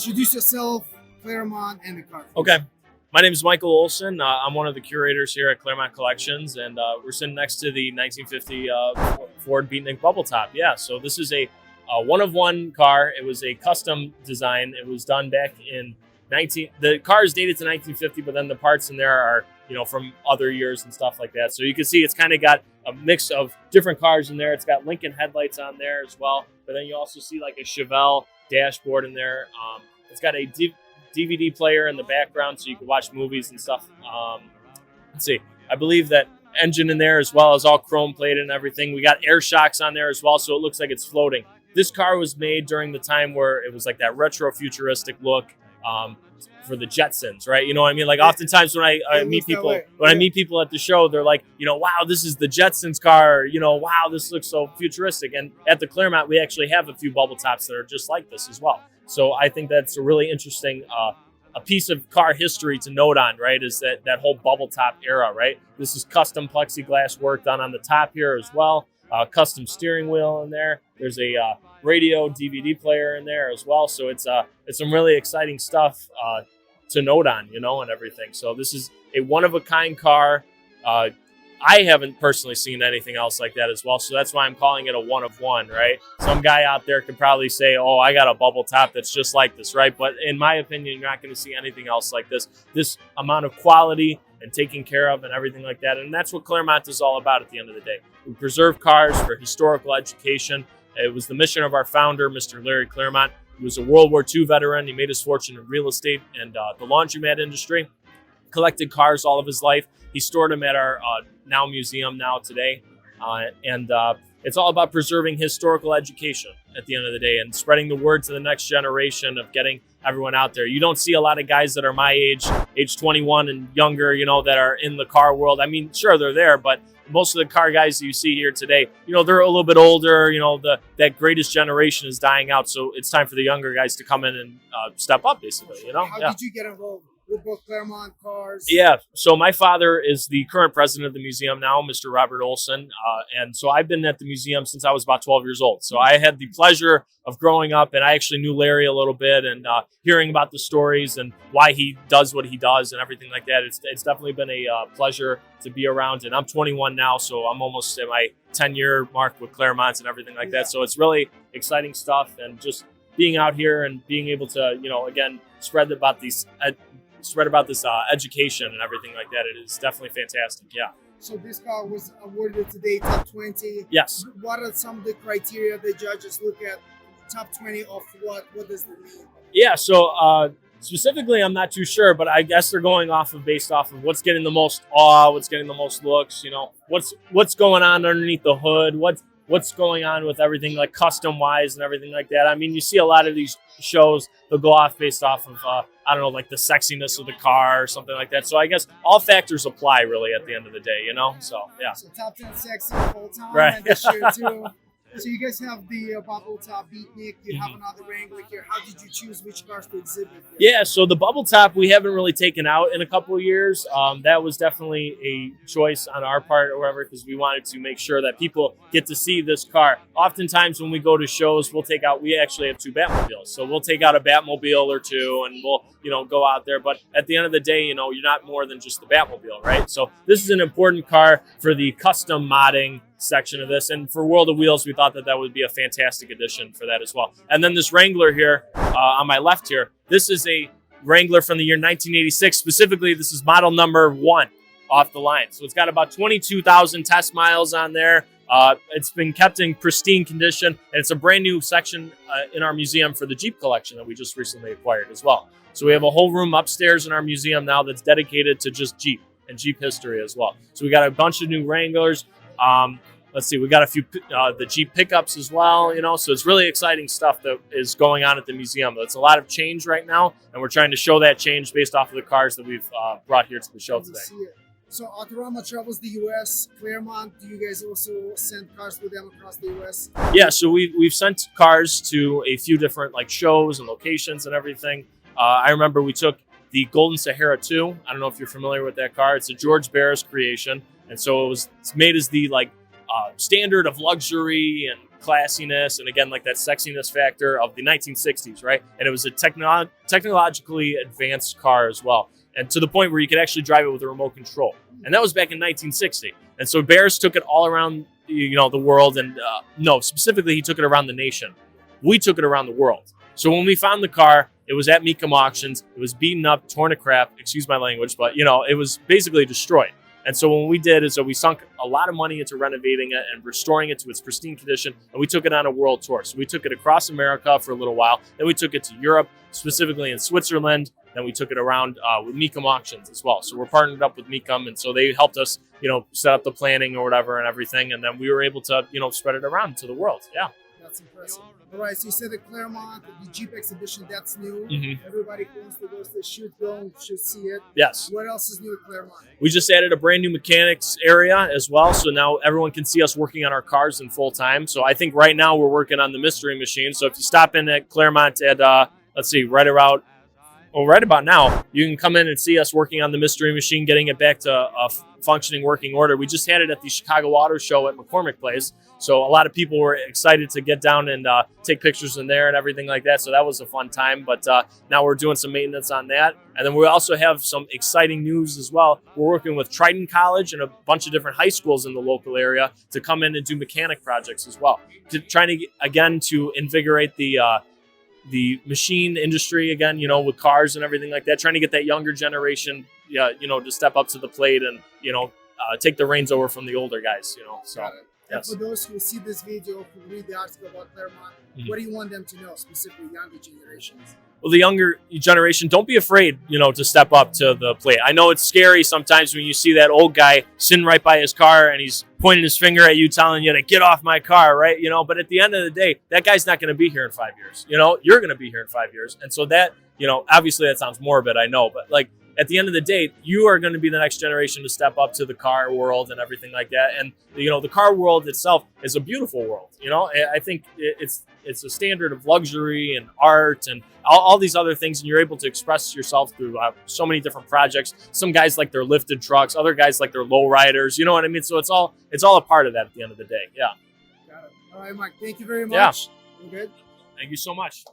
introduce yourself, Klairmont, and the car. Okay. My name is Michael Olson. I'm one of the curators here at Klairmont Kollections, and we're sitting next to the 1950 Ford Beatnik Bubble Top. Yeah, so this is a one-of-one car. It was a custom design. It was done back in the car is dated to 1950, but then the parts in there are, from other years and stuff like that. So you can see it's kind of got a mix of different cars in there. It's got Lincoln headlights on there as well, but then you also see like a Chevelle dashboard in there. It's got a DVD player in the background so you can watch movies and stuff. Let's see. I believe that engine in there as well is all chrome plated and everything. We got air shocks on there as well, so it looks like it's floating. This car was made during the time where it was like that retro futuristic look for the Jetsons, right? You know what I mean? Like oftentimes when I meet people, I meet people at the show, they're like, wow, this is the Jetsons car. Wow, this looks so futuristic. And at the Klairmont, we actually have a few bubble tops that are just like this as well. So I think that's a really interesting a piece of car history to note on, right, is that whole bubble top era, right? This is custom plexiglass work done on the top here as well. Custom steering wheel in there. There's a radio DVD player in there as well. So it's some really exciting stuff to note on, and everything. So this is a one-of-a-kind car. I haven't personally seen anything else like that as well. So that's why I'm calling it a one-of-one, right? Some guy out there could probably say, oh, I got a bubble top that's just like this, right? But in my opinion, you're not going to see anything else like this. This amount of quality and taking care of and everything like that. And that's what Klairmont is all about at the end of the day. We preserve cars for historical education. It was the mission of our founder, Mr. Larry Klairmont. He was a World War II veteran. He made his fortune in real estate and the laundromat industry. Collected cars all of his life. He stored them at our now museum today. And it's all about preserving historical education at the end of the day and spreading the word to the next generation of getting everyone out there. You don't see a lot of guys that are my age 21 and younger, that are in the car world. I mean, sure, they're there, but most of the car guys that you see here today, they're a little bit older. That greatest generation is dying out. So it's time for the younger guys to come in and step up, basically, How did you get involved with both Klairmont cars? Yeah, so my father is the current president of the museum now, Mr. Robert Olson. And so I've been at the museum since I was about 12 years old. So I had the pleasure of growing up, and I actually knew Larry a little bit and hearing about the stories and why he does what he does and everything like that. It's definitely been a pleasure to be around. And I'm 21 now, so I'm almost at my 10-year mark with Klairmont and everything like that. So it's really exciting stuff, and just being out here and being able to, again, spread about this education and everything like that. It is definitely fantastic. Yeah. So this car was awarded today top 20. Yes. What are some of the criteria the judges look at? Top 20 of what? What does that mean? Yeah. So specifically, I'm not too sure, but I guess they're going based off of what's getting the most awe, what's getting the most looks. What's going on underneath the hood, what's going on with everything like custom wise and everything like that. I mean, you see a lot of these shows, they'll go off based off of, I don't know, like the sexiness of the car or something like that. So I guess all factors apply really at the end of the day, So, yeah. So top 10 sexy full time. Right. And this year too. So you guys have the bubble top Beatnik. You have another Wrangler here. How did you choose which cars to exhibit there? Yeah, so the bubble top we haven't really taken out in a couple of years. That was definitely a choice on our part or whatever, because we wanted to make sure that people get to see this car. Oftentimes when we go to shows, we actually have two Batmobiles. So we'll take out a Batmobile or two and we'll, go out there. But at the end of the day, you're not more than just the Batmobile, right? So this is an important car for the custom modding section of this, and for World of Wheels we thought that would be a fantastic addition for that as well. And then this Wrangler here on my left here, this is a Wrangler from the year 1986. Specifically, this is model number 1 off the line, so it's got about 22,000 test miles on there. It's been kept in pristine condition, and it's a brand new section in our museum for the Jeep collection that we just recently acquired as well. So we have a whole room upstairs in our museum now that's dedicated to just Jeep and Jeep history as well. So we got a bunch of new Wranglers. Let's see, we got a few the Jeep pickups as well, so it's really exciting stuff that is going on at the museum. It's a lot of change right now, and we're trying to show that change based off of the cars that we've brought here to the show today. So AUTORAMA travels the U.S. Klairmont, do you guys also send cars with them across the U.S.? Yeah, so we've sent cars to a few different shows and locations and everything. I remember we took the Golden Sahara II. I don't know if you're familiar with that car. It's a George Barris creation, and so it's made as the standard of luxury and classiness, and again, like that sexiness factor of the 1960s, right? And it was a technologically advanced car as well, and to the point where you could actually drive it with a remote control. And that was back in 1960. And so Bears took it all around, the world, and no, specifically he took it around the nation. We took it around the world. So when we found the car, it was at Mecum auctions. It was beaten up, torn to crap. Excuse my language, but it was basically destroyed. And so what we did is that we sunk a lot of money into renovating it and restoring it to its pristine condition, and we took it on a world tour. So we took it across America for a little while, then we took it to Europe, specifically in Switzerland, then we took it around with Mecum auctions as well. So we're partnered up with Mecum, and so they helped us, set up the planning or whatever and everything, and then we were able to, spread it around to the world. Yeah. That's impressive. All right, so you said the Klairmont, the Jeep exhibition, that's new. Mm-hmm. Everybody who wants to go to the shoot film should see it. Yes. What else is new at Klairmont? We just added a brand new mechanics area as well, so now everyone can see us working on our cars in full time. So I think right now we're working on the mystery machine. So if you stop in at Klairmont at, right about now, you can come in and see us working on the mystery machine, getting it back to a functioning working order. We just had it at the Chicago Auto Show at McCormick Place. So a lot of people were excited to get down and take pictures in there and everything like that. So that was a fun time. But now we're doing some maintenance on that. And then we also have some exciting news as well. We're working with Triton College and a bunch of different high schools in the local area to come in and do mechanic projects as well. Trying to invigorate the machine industry again, with cars and everything like that, trying to get that younger generation, to step up to the plate and, take the reins over from the older guys, so. And for those who see this video, who read the article about Klairmont, what do you want them to know, specifically younger generations? Well, the younger generation, don't be afraid, to step up to the plate. I know it's scary sometimes when you see that old guy sitting right by his car and he's pointing his finger at you, telling you to get off my car, right? But at the end of the day, that guy's not going to be here in 5 years. You're going to be here in 5 years. And so that, obviously that sounds morbid, I know, but like, at the end of the day, you are going to be the next generation to step up to the car world and everything like that. And, the car world itself is a beautiful world. I think it's a standard of luxury and art and all these other things. And you're able to express yourself through so many different projects. Some guys like their lifted trucks, other guys like their low riders. You know what I mean? So it's all a part of that at the end of the day. Yeah. Got it. All right, Mike, thank you very much. Yeah. We're good. Thank you so much.